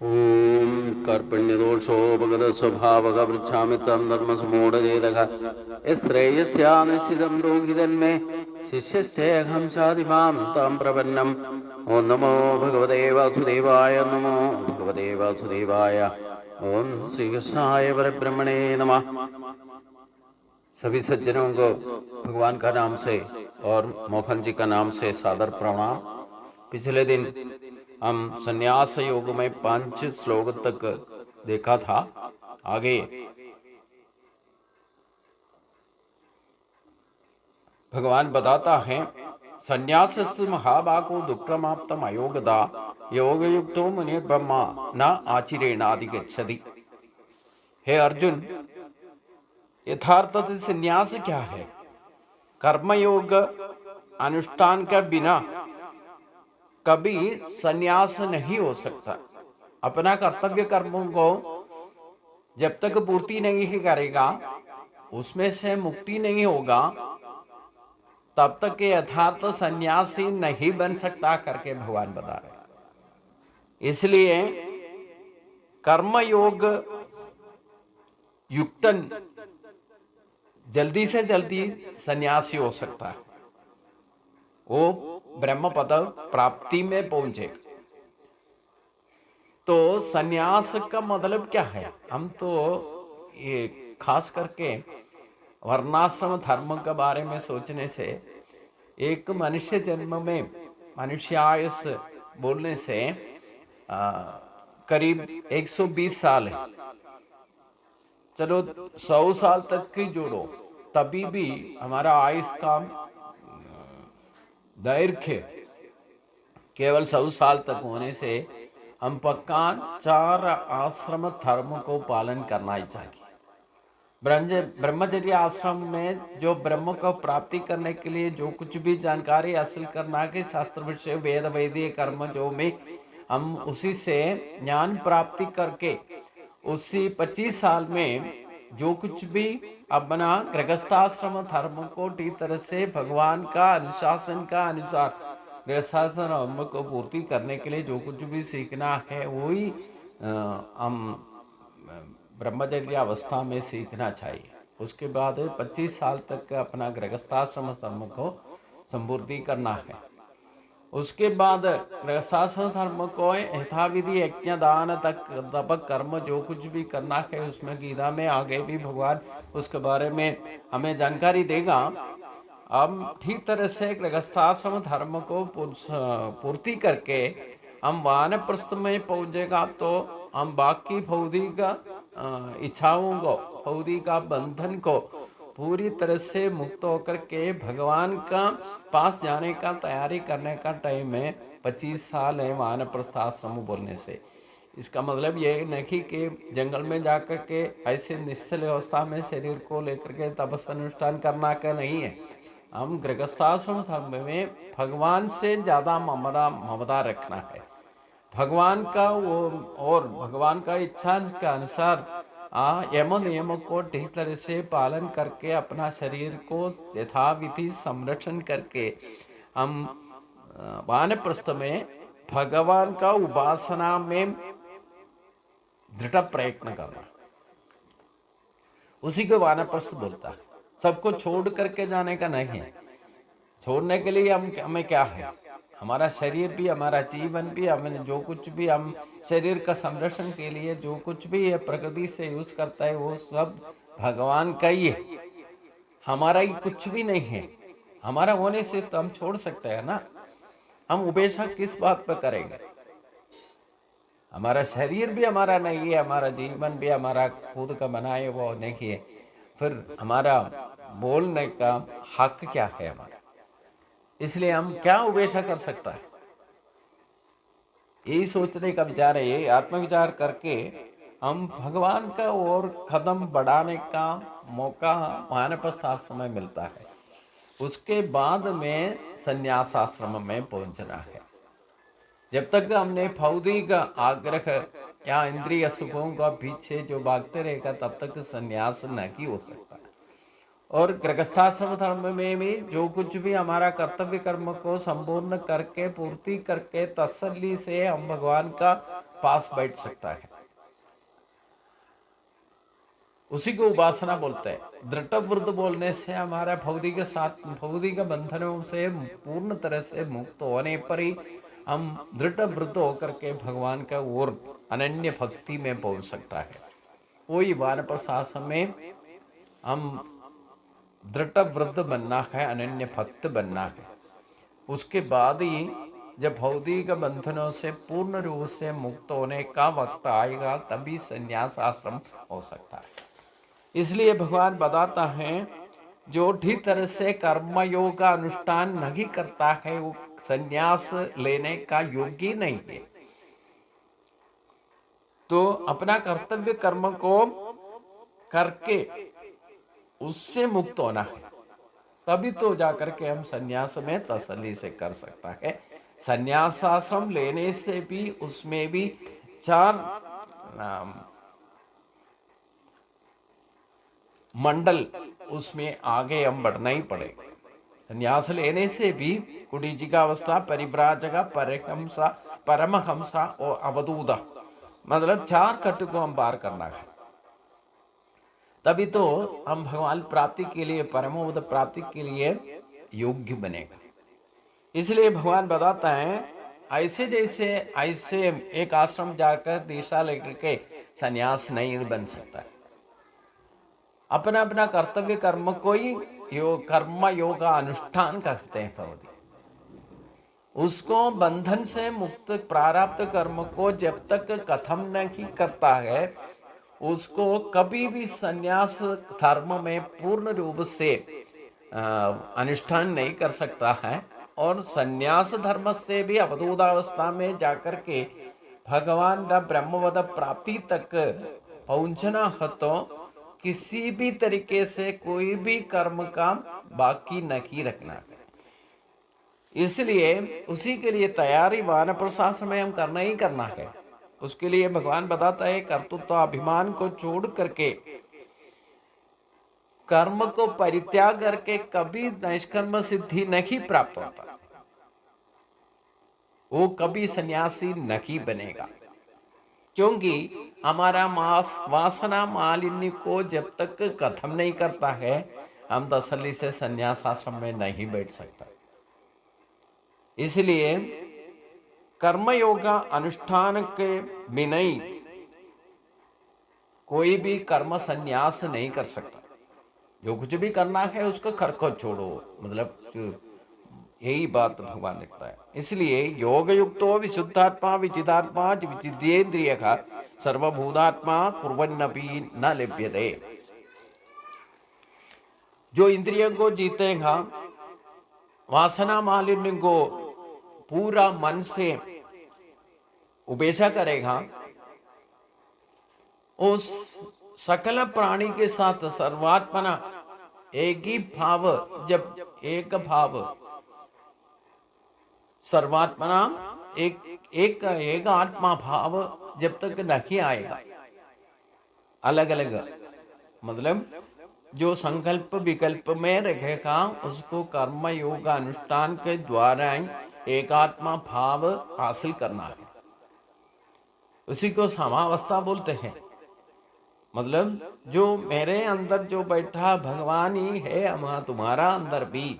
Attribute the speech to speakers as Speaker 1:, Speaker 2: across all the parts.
Speaker 1: ॐ कर्पण्यदोषोपगतस्वभावगपृच्छामि तं धर्मसमूढचेतः यश्रेयस्यानिश्चितं ब्रूहितन्मे शिष्यस्तेऽहं चादिमां तं प्रपन्नम्। ॐ नमो भगवते वासुदेवाय, नमो भगवते वासुदेवाय। ओम श्रीकृष्णाय परब्रह्मणे नमः। सभी सज्जनों को भगवान का नाम से और मोहन जी का नाम से सादर प्रणाम। पिछले दिन हम संन्यास योग में 5 श्लोक तक देखा था। आगे भगवान बताता है, संन्यासस्तु महाबाको दुःखमाप्तम् अयोगदा योगयुक्तो मुनि ब्रह्मा न आचिरेणाधिगच्छति। हे अर्जुन, यथार्थतः संन्यास क्या है? कर्मयोग अनुष्ठान के बिना कभी संन्यास नहीं हो सकता। अपना कर्तव्य कर्मों को जब तक पूर्ति नहीं करेगा, उसमें से मुक्ति नहीं होगा, तब तक के यथार्थ सन्यासी नहीं बन सकता करके भगवान बता रहे। इसलिए कर्मयोग युक्तन जल्दी से जल्दी सन्यासी हो सकता है, वो ब्रह्म पद प्राप्ति में पहुंचे। तो सन्यास का मतलब क्या है? हम तो ये खास करके वर्णाश्रम धर्म के बारे में सोचने से, एक मनुष्य जन्म में मनुष्यायुष बोलने से करीब 120 साल है। चलो 100 साल तक की जोड़ो, तभी भी हमारा आयुष का दैर्घ्य केवल 100 साल तक होने से हम पक्का 4 आश्रम धर्म को पालन करना ही चाहिए। ब्रह्मचर्य आश्रम में जो ब्रह्म को प्राप्ति करने के लिए जो कुछ भी जानकारी हासिल करना के शास्त्र विषय वेद वैदिक कर्म जो में हम उसी से ज्ञान प्राप्ति करके उसी 25 साल में जो कुछ भी अपना गृहस्थाश्रम धर्म को ठीक तरह से भगवान का अनुशासन का अनुसार गृहस्थाश्रम धर्म को पूर्ति करने के लिए जो कुछ भी सीखना है, वही हम ब्रह्मचर्य अवस्था में सीखना चाहिए। उसके बाद 25 साल तक अपना गृहस्थाश्रम धर्म को संपूर्ति करना है। उसके बाद गृहस्थाश्रम धर्म को यथाविधि यज्ञ दान तक तप कर्म जो कुछ भी करना है, उसमें गीता में आगे भी भगवान उसके बारे में हमें जानकारी देगा। हम ठीक तरह से गृहस्थाश्रम धर्म को पूर्ति करके हम वानप्रस्थ में पहुंचेगा तो हम बाकी भौतिक इच्छाओं को, भौतिक बंधन को पूरी तरह से मुक्त होकर के भगवान का पास जाने का तैयारी करने का टाइम है 25 साल है वानप्रस्थ आश्रम बोलने से। इसका मतलब ये नहीं कि जंगल में जाकर के ऐसे निश्चल अवस्था में शरीर को लेकर के तपस्या अनुष्ठान करना का नहीं है। हम गृहस्थाश्रम धर्म में भगवान से ज़्यादा ममता रखना है, भगवान का वो और भगवान का इच्छा के अनुसार यम नियम को ठीक तरह से पालन करके अपना शरीर को यथाविधि संरक्षण करके हम वानप्रस्थ में भगवान का उपासना में दृढ़ प्रयत्न करना, उसी को वानप्रस्थ बोलता है। सबको छोड़ करके जाने का नहीं है। छोड़ने के लिए हमें क्या है? हमारा शरीर भी, हमारा जीवन भी, हमें जो कुछ भी हम शरीर का संरक्षण के लिए जो कुछ भी ये प्रकृति से यूज करता है, वो सब भगवान का ही है, हमारा ही कुछ भी नहीं है। हमारा होने से तो हम छोड़ सकते हैं ना। हम उपेक्षा किस बात पर करेंगे? हमारा शरीर भी हमारा नहीं है, हमारा जीवन भी हमारा खुद का बनाए वो नहीं है, फिर हमारा बोलने का हक क्या है हमारा? इसलिए हम क्या उपेक्षा कर सकता है? यही सोचने का विचार है। ये आत्मविचार करके हम भगवान का और कदम बढ़ाने का मौका वानप्रस्थ आश्रम में मिलता है। उसके बाद में संन्यास आश्रम में पहुंचना है। जब तक हमने भौतिक आग्रह या इंद्रिय सुखों का पीछे जो भागते रहेगा, तब तक संन्यास नहीं हो सकता। और गृहस्थाश्रम धर्म में भी जो कुछ भी हमारा कर्तव्य कर्म को संपूर्ण करके पूर्ति करके तसल्ली से हम भगवान का पास बैठ सकता है। उसी को उपासना बोलते हैं। दृढ़ व्रत बोलने से हमारा भौतिक बंधनों से पूर्ण तरह से मुक्त होने पर ही हम दृढ़ व्रत होकर के भगवान का और अनन्य भक्ति में पहुंच सकता है। कोई वानप्रस्थ में हम दृढ़ व्रत बनना है, अनन्य भक्त बनना है। उसके बाद ही जब भौतिक बंधनों से पूर्ण रूप से मुक्त होने का वक्त आएगा तभी संन्यास आश्रम हो सकता है। इसलिए भगवान बताता है जो ठीक तरह से कर्म योग का अनुष्ठान नहीं करता है वो संन्यास लेने का योग्य नहीं है। तो अपना कर्तव्य कर्म को करके उससे मुक्त होना है, तभी तो जाकर के हम संन्यास में तसल्ली से कर सकता है। संन्यास आश्रम लेने से भी उसमें भी 4 मंडल उसमें आगे हम बढ़ना ही पड़ेगा। संन्यास लेने से भी कुटीचिका अवस्था, परिव्राजका, परहंसा, परमहंसा और अवधूता, मतलब 4 कट को हम पार करना है। तभी तो हम भगवान प्राप्ति के लिए, परमोद प्राप्ति के लिए योग्य बनेगा। इसलिए भगवान बताता है ऐसे एक आश्रम जाकर दीक्षा लेकर के संन्यास नहीं बन सकता है। अपना अपना कर्तव्य कर्म को ही कर्म योग अनुष्ठान करते हैं भगवती। उसको बंधन से मुक्त प्रारब्ध कर्म को जब तक खत्म नहीं करता है उसको कभी भी संन्यास धर्म में पूर्ण रूप से अनुष्ठान नहीं कर सकता है। और संन्यास धर्म से भी अवधूतावस्था में जाकर के भगवान का ब्रह्मवद प्राप्ति तक पहुंचना है तो किसी भी तरीके से कोई भी कर्म का बाकी नहीं रखना है। इसलिए उसी के लिए तैयारी वानप्रस्थ में हम करना ही करना है। उसके लिए भगवान बताता है कर्तृत्व अभिमान को छोड़ करके कर्म को परित्याग करके कभी निष्कर्म सिद्धि नहीं प्राप्त होता, वो कभी सन्यासी नहीं बनेगा। क्योंकि हमारा वासना मालिन्य को जब तक खत्म नहीं करता है हम तसल्ली से संन्यास आश्रम में नहीं बैठ सकता। इसलिए कर्म योगा अनुष्ठान के बिना ही कोई भी कर्म संन्यास नहीं कर सकता। जो कुछ भी करना है उसको कर को छोड़ो, मतलब यही बात भगवान लिखता है। इसलिए योग युक्तो विशुद्धात्मा विचिदात्मा विचिदेन्द्रिय का सर्वभूतात्मा कुर्वन्नपि न लिप्यते। जो इंद्रियों को जीतेगा, वासना मालिन्य को पूरा मन से उपेक्षा करेगा, उस सकल प्राणी के साथ सर्वात्मना एक ही भाव, जब एक भाव सर्वात्मना एक आत्मा भाव जब तक नहीं आएगा, अलग अलग मतलब जो संकल्प विकल्प में रहेगा उसको कर्म योग अनुष्ठान के द्वारा एकात्मा भाव हासिल करना है। उसी को समावस्था बोलते हैं। मतलब जो मेरे अंदर जो बैठा भगवान ही है, तुम्हारा अंदर भी,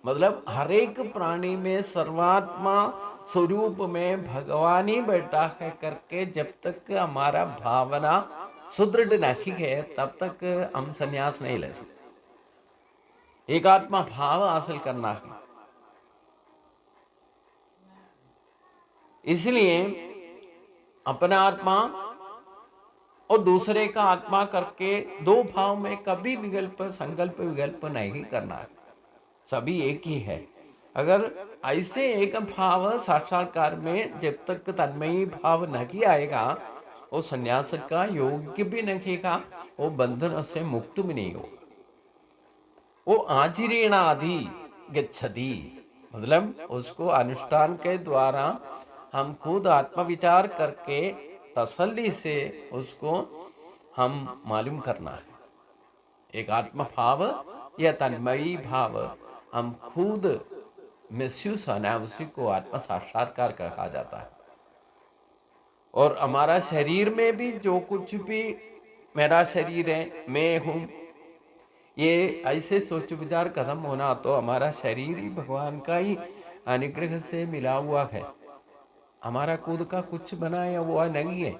Speaker 1: मतलब हर एक प्राणी में सर्वात्मा स्वरूप में भगवान ही बैठा है करके जब तक हमारा भावना सुदृढ़ नहीं है तब तक हम संन्यास नहीं ले सकते। एकात्मा भाव हासिल करना है। इसलिए अपना आत्मा और दूसरे का आत्मा करके दो भाव में कभी संकल्प विकल्प नहीं करना है, सभी एक ही है। अगर ऐसे एक भाव साक्षात्कार में जब तक तन्मयी भाव नहीं आएगा वो संन्यास का योग्य भी नहीं का, वो बंधन से मुक्त भी नहीं हो, वो आचरणा गच्छति, मतलब उसको अनुष्ठान के द्वारा हम खुद आत्मविचार करके तसल्ली से उसको हम मालूम करना है। एक आत्म भाव या तन्मयी भाव हम खुद महसूस होना है, उसी को आत्म साक्षात्कार कहा जाता है। और हमारा शरीर में भी जो कुछ भी मेरा शरीर है, मैं हूँ, ये ऐसे सोच विचार खत्म होना, तो हमारा शरीर ही भगवान का ही अनुग्रह से मिला हुआ है, हमारा खुद का कुछ बनाया हुआ नहीं है।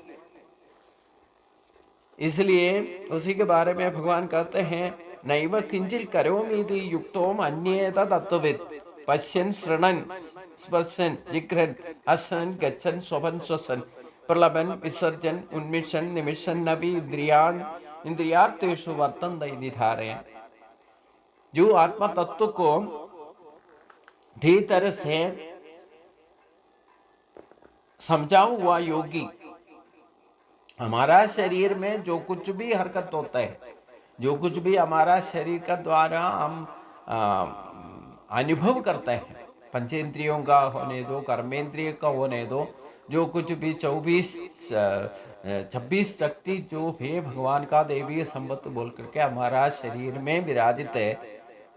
Speaker 1: इसलिए उसी के बारे में भगवान कहते हैं, नैव किंचित करोमीति युक्तोम अन्येत तत्त्ववित् पश्यन् शृणन् स्पर्शन् जिघ्रन् असन् गच्छन् स्वपन् श्वसन् प्रलभन् विसर्जन् उन्मिषन् निमिषन्नपि इंद्रियार्थेषु वर्तन्ते इति धारयन्। जो आत्मा तत्व को ठीक तरह से समझा हुआ योगी, हमारा शरीर में जो कुछ भी हरकत होता है, जो कुछ भी हमारा शरीर का द्वारा हम अनुभव करते हैं, पंचेंद्रियों का होने दो, कर्मेंद्रिय का होने दो, जो कुछ भी 26 शक्ति जो भी भगवान का देवीय संपत्ति बोल करके हमारा शरीर में विराजित है,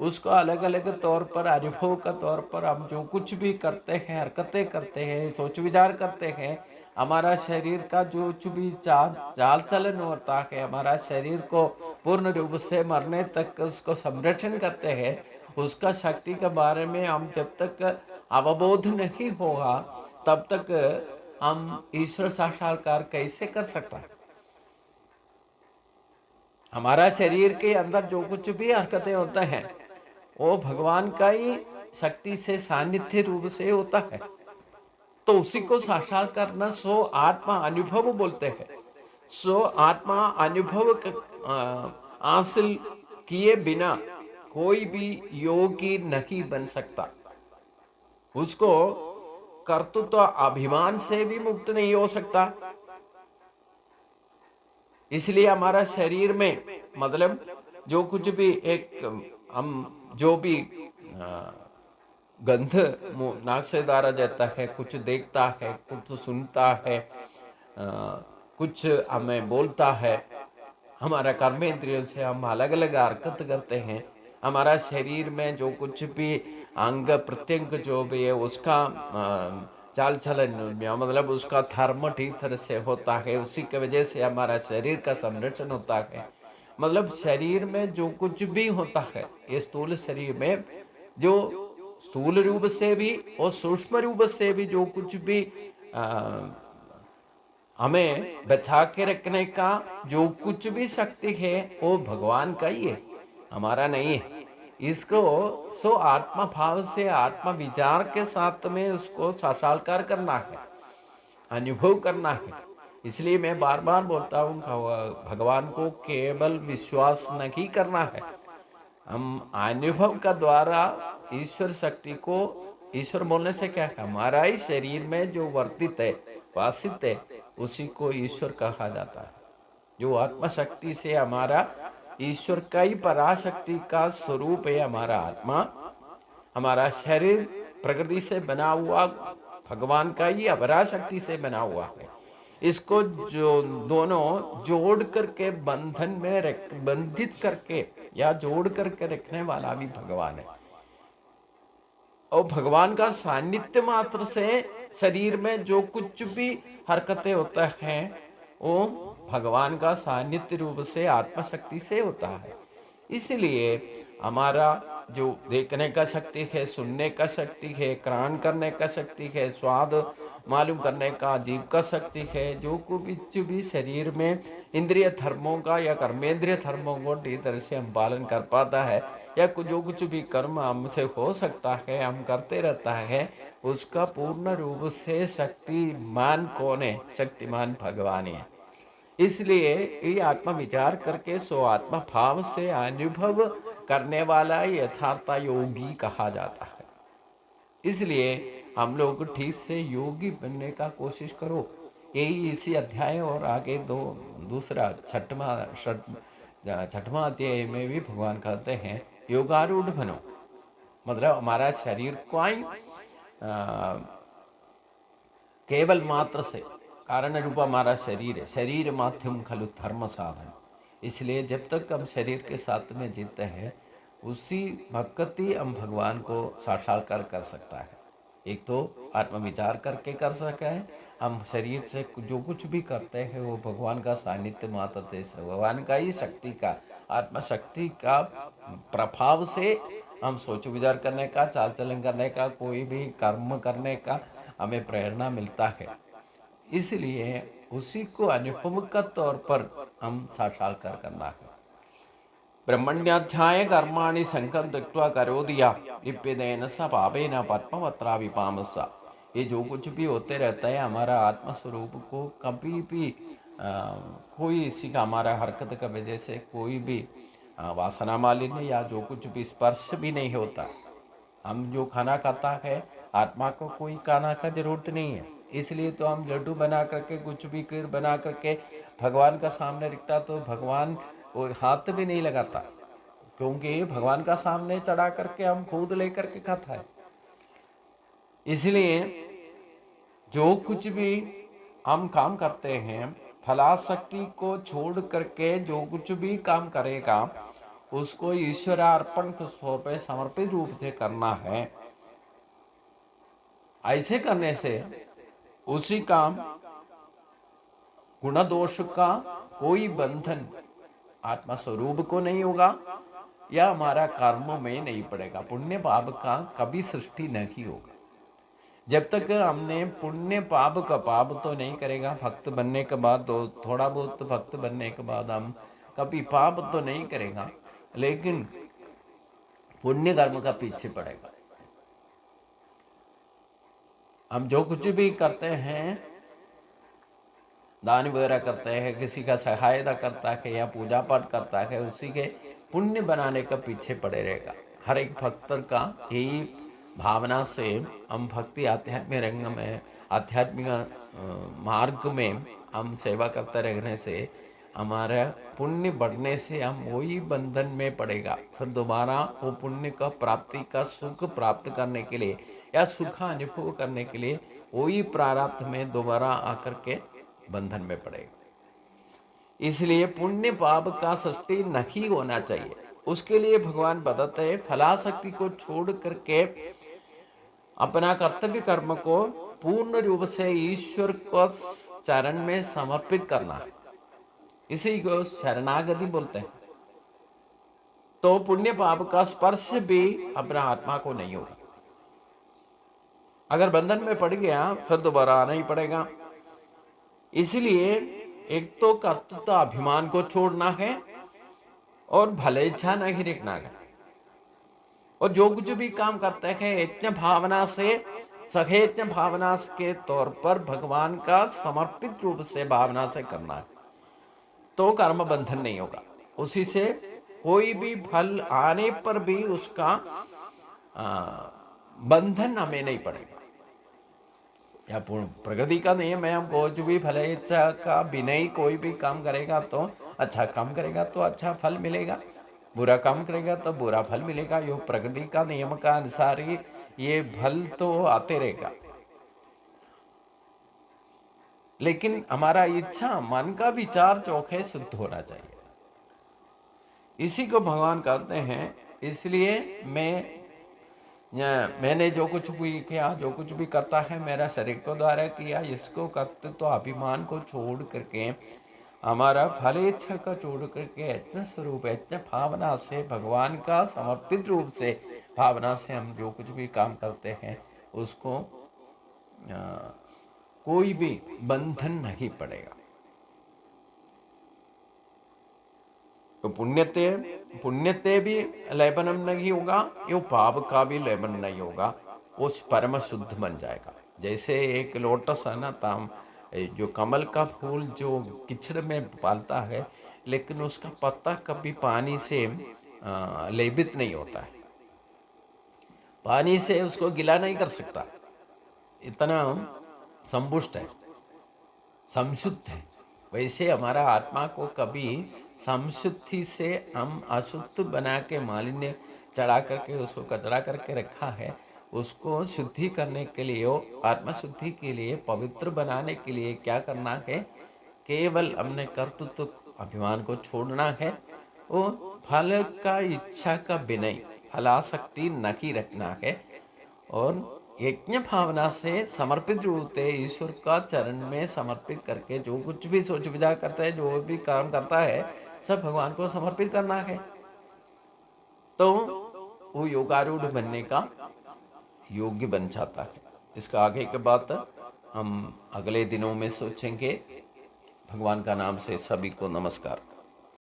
Speaker 1: उसको अलग अलग तौर पर अनुभव का तौर पर हम जो कुछ भी करते हैं, हरकतें करते हैं, सोच विचार करते हैं, हमारा शरीर का जो कुछ भी चाल चलन होता है, हमारा शरीर को पूर्ण रूप से मरने तक उसको संरक्षण करते हैं, उसका शक्ति के बारे में हम जब तक अवबोध नहीं होगा तब तक हम ईश्वर साक्षात्कार कैसे कर सकता है। हमारा शरीर के अंदर जो कुछ भी हरकतें होता है वो भगवान का ही शक्ति से सानिध्य रूप से होता है, तो उसी को साक्षात करना सो आत्मा अनुभव बोलते हैं। सो आत्मा अनुभव हासिल किए बिना कोई भी योगी नहीं बन सकता, उसको कर्तृत्व अभिमान से भी मुक्त नहीं हो सकता। इसलिए हमारा शरीर में मतलब जो कुछ भी एक हम जो भी गंध नाक से द्वारा जाता है, कुछ देखता है, कुछ सुनता है, कुछ हमें बोलता है, हमारा कर्मेंद्रियों से हम अलग अलग हरकत करते हैं, हमारा शरीर में जो कुछ भी अंग प्रत्यंग जो भी है उसका चाल चलन मतलब उसका धर्म ठीक तरह से होता है, उसी की वजह से हमारा शरीर का संरक्षण होता है। मतलब शरीर में जो कुछ भी होता है, ये स्थूल शरीर में जो स्थूल रूप से भी और सूक्ष्म रूप से भी जो कुछ भी हमें बचा के रखने का जो कुछ भी शक्ति है वो भगवान का ही है, हमारा नहीं है। इसको सो आत्मा भाव से आत्मा विचार के साथ में उसको साक्षात्कार करना है, अनुभव करना है। इसलिए मैं बार बार बोलता हूँ, भगवान को केवल विश्वास नहीं करना है, हम अनुभव का द्वारा ईश्वर शक्ति को, ईश्वर बोलने से क्या है, हमारा ही शरीर में जो वर्तित है, वासित है, उसी को ईश्वर कहा जाता है। जो आत्मा शक्ति से हमारा ईश्वर का ही पराशक्ति का स्वरूप है हमारा आत्मा, हमारा शरीर प्रकृति से बना हुआ भगवान का ही अपराशक्ति से बना हुआ है। इसको जो दोनों जोड़ करके बंधन में बंधित करके या जोड़ करके रखने वाला भी भगवान है। और भगवान का सानिध्य मात्र से शरीर में जो कुछ भी हरकतें होता है वो भगवान का सानिध्य रूप से आत्मशक्ति से होता है। इसलिए हमारा जो देखने का शक्ति है, सुनने का शक्ति है, ग्रहण करने का शक्ति है, स्वाद मालूम करने का जीव का शक्ति है, जो कुछ भी शरीर में इंद्रिय धर्मों का या कर्मेंद्रिय धर्मों को ठीक तरह से हम पालन कर पाता है, या जो कुछ भी कर्म हमसे हो सकता है हम करते रहता है, उसका पूर्ण रूप से शक्तिमान कौन है? शक्तिमान भगवान है। इसलिए ये आत्मा विचार करके सो आत्मा भाव से अनुभव करने वाला यथार्थ योगी कहा जाता है। इसलिए हम लोग ठीक से योगी बनने का कोशिश करो। यही इसी अध्याय और आगे दूसरा छठवां अध्याय में भी भगवान कहते हैं योगारूढ़ बनो, मतलब हमारा शरीर को ही केवल मात्र से कारण रूप हमारा शरीर है, शरीर माध्यम खलु धर्म साधन। इसलिए जब तक हम शरीर के साथ में जीते हैं उसी भक्ति हम भगवान को साक्षात्कार कर सकता है। एक तो आत्म विचार करके कर सकते हैं, हम शरीर से जो कुछ भी करते हैं वो भगवान का सानिध्य मात्र से, भगवान का ही शक्ति का, आत्मा शक्ति का प्रभाव से हम सोच विचार करने का, चाल चलन करने का, कोई भी कर्म करने का हमें प्रेरणा मिलता है। इसलिए उसी को अनुभव का तौर पर हम साक्षात्कार करना है। ब्रह्मण्याध्याय कर्माणि संकल्प त्यक्त्वा करोति यः लिप्यतेन स पापेन पद्मपत्रा विपामसा। ये जो कुछ भी होते रहता है हमारा आत्मस्वरूप को कभी भी कोई इसी का हमारा हरकत की वजह से कोई भी वासना मालिन्य या जो कुछ भी स्पर्श भी नहीं होता। हम जो खाना खाता है आत्मा को कोई खाना का जरूरत नहीं है, इसलिए तो हम लड्डू बना करके कुछ भी खीर बना करके भगवान का सामने रखता तो भगवान वो हाथ भी नहीं लगाता, क्योंकि भगवान का सामने चढ़ा करके हम खुद लेकर के खाता है। इसलिए जो कुछ भी हम काम करते हैं फलाशक्ति को छोड़ करके जो कुछ भी काम करेगा उसको ईश्वरार्पण पे समर्पित रूप से करना है। ऐसे करने से उसी काम गुण दोष का कोई बंधन आत्मा स्वरूप को नहीं होगा या हमारा कर्म में नहीं पड़ेगा। पुण्य पाप का कभी सृष्टि नहीं होगा जब तक हमने पुण्य पाप का पाप तो नहीं करेगा। भक्त बनने के बाद तो थोड़ा बहुत भक्त बनने के बाद हम कभी पाप तो नहीं करेगा, लेकिन पुण्य कर्म का पीछे पड़ेगा। हम जो कुछ भी करते हैं, दान वगैरह करते हैं, किसी का सहायता करता है या पूजा पाठ करता है, उसी के पुण्य बनाने का पीछे पड़े रहेगा। हर एक भक्त का यही भावना से हम भक्ति आध्यात्मिक रंग में आध्यात्मिक मार्ग में हम सेवा करते रहने से हमारा पुण्य बढ़ने से हम वही बंधन में पड़ेगा। फिर दोबारा वो पुण्य का प्राप्ति का सुख प्राप्त करने के लिए या सुख अनुभव करने के लिए वही प्रारब्ध में दोबारा आकर के बंधन में पड़ेगा। इसलिए पुण्य पाप का सृष्टि नहीं होना चाहिए। उसके लिए भगवान बताते हैं फलाशक्ति को छोड़ करके अपना कर्तव्य कर्म को पूर्ण रूप से ईश्वर को चरण में समर्पित करना है। इसी को शरणागति बोलते हैं। तो पुण्य पाप का स्पर्श भी अपना आत्मा को नहीं होगा। अगर बंधन में पड़ गया फिर दोबारा आना ही पड़ेगा। इसलिए एक तो कर्तृत्व अभिमान को छोड़ना है और भले इच्छा नहीं रखना है, और जो कुछ भी काम करते हैं यज्ञ भावना से सहेज्ञ भावना के तौर पर भगवान का समर्पित रूप से भावना से करना है, तो कर्म बंधन नहीं होगा। उसी से कोई भी फल आने पर भी उसका बंधन हमें नहीं पड़ेगा। या प्रकृति का नियम है, हम कुछ भी फल इच्छा का बिना ही कोई भी काम करेगा तो अच्छा काम करेगा तो अच्छा फल मिलेगा, बुरा काम करेगा तो बुरा फल मिलेगा। यो प्रकृति का नियम का अनुसार ही ये फल तो आते रहेगा। लेकिन हमारा इच्छा मन का विचार जो है शुद्ध होना चाहिए। इसी को भगवान कहते हैं। इसलिए मैंने जो कुछ भी किया, जो कुछ भी करता है मेरा शरीर को द्वारा किया, इसको करते तो अभिमान को छोड़ करके हमारा फल इच्छा का छोड़ करके यज्ञ स्वरूप यज्ञ भावना से भगवान का समर्पित रूप से भावना से हम जो कुछ भी काम करते हैं उसको कोई भी बंधन नहीं पड़ेगा। तो पुण्यते भी लेपनम नहीं होगा, यो पाप का भी लेपन नहीं होगा, वो परम शुद्ध बन जाएगा। जैसे एक लोटस है ना, ताम जो कमल का फूल जो कीचड़ में पालता है, लेकिन उसका पत्ता कभी पानी से लेपित नहीं होता है, पानी से उसको गिला नहीं कर सकता, इतना संपुष्ट है, संशुद्ध है। वैसे हमारा आत्मा को कभी संशुद्धि से हम अशुद्ध बना के मालिन्य चढ़ा करके उसको कचरा करके रखा है, उसको शुद्धि करने के लिए आत्मा शुद्धि के लिए पवित्र बनाने के लिए क्या करना है, केवल हमने कर्तृत्व अभिमान को छोड़ना है। वो फल का इच्छा का विनय फलाशक्ति नहीं रखना है और यज्ञ भावना से समर्पित रूप से ईश्वर का चरण में समर्पित करके जो कुछ भी सोच विचार करता है, जो भी काम करता है, सब भगवान को समर्पित करना है, तो वो योगारूढ़ बनने का योग्य बन जाता है। इसका आगे की बात हम अगले दिनों में सोचेंगे। भगवान का नाम से सभी को नमस्कार।